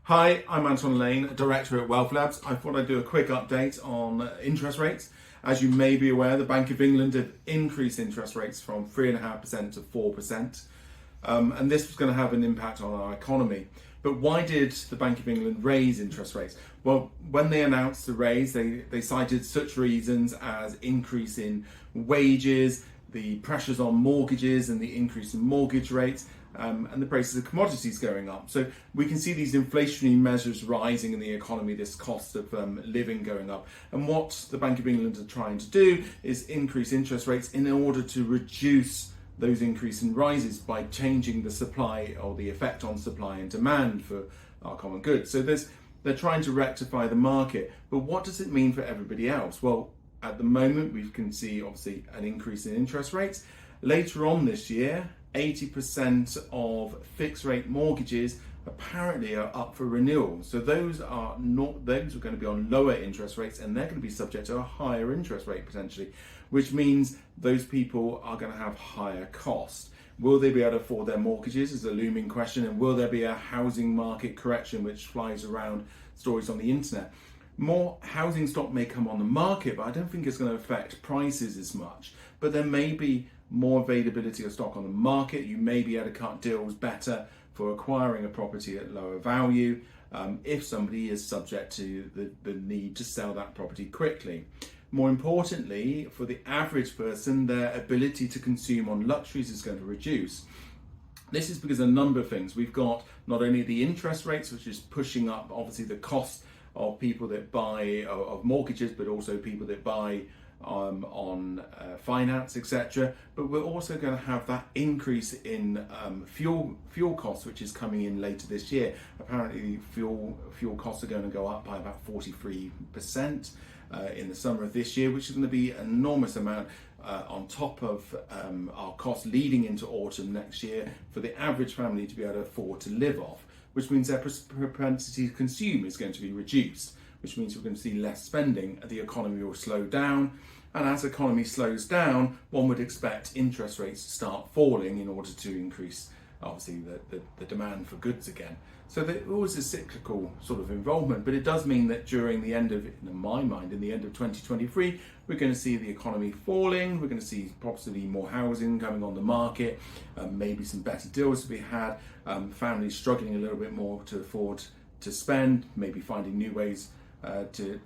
Hi, I'm Anton Lane, Director at Wealth Labs. I thought I'd do a quick update on interest rates. As you may be aware, the Bank of England have increased interest rates from 3.5% to 4%. And this was going to have an impact on our economy. But why did the Bank of England raise interest rates? Well, when they announced the raise, they cited such reasons as increase in wages, the pressures on mortgages and the increase in mortgage rates, and the prices of commodities going up. So we can see these inflationary measures rising in the economy, this cost of living going up. And what the Bank of England are trying to do is increase interest rates in order to reduce those increasing rises by changing the supply or the effect on supply and demand for our common goods. So they're trying to rectify the market. But what does it mean for everybody else? Well, at the moment, we can see obviously an increase in interest rates. Later on this year, 80% of fixed rate mortgages apparently are up for renewal. So those are going to be on lower interest rates, and they're going to be subject to a higher interest rate potentially, which means those people are going to have higher costs. Will they be able to afford their mortgages is a looming question, and will there be a housing market correction which flies around stories on the internet? More housing stock may come on the market, but I don't think it's going to affect prices as much. But there may be more availability of stock on the market. You may be able to cut deals better for acquiring a property at lower value if somebody is subject to the need to sell that property quickly. More importantly, for the average person, their ability to consume on luxuries is going to reduce. This is because of a number of things. We've got not only the interest rates, which is pushing up obviously the cost of people that buy of mortgages, but also people that buy on finance, etc. But we're also going to have that increase in fuel costs, which is coming in later this year. Apparently, fuel costs are going to go up by about 43% in the summer of this year, which is going to be an enormous amount on top of our costs leading into autumn next year for the average family to be able to afford to live off, which means their propensity to consume is going to be reduced, which means we're going to see less spending. The economy will slow down, and as the economy slows down, one would expect interest rates to start falling in order to increase obviously the demand for goods again. So there always a cyclical sort of involvement, but it does mean that during the end of, in my mind, in the end of 2023, we're going to see the economy falling, we're going to see possibly more housing coming on the market, maybe some better deals to be had, families struggling a little bit more to afford to spend, maybe finding new ways to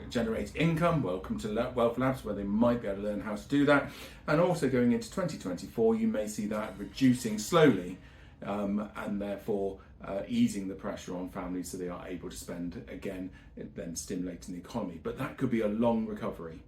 generate income. Welcome to Wealth Labs, where they might be able to learn how to do that. And also going into 2024, you may see that reducing slowly, and therefore easing the pressure on families so they are able to spend again, then stimulating the economy. But that could be a long recovery.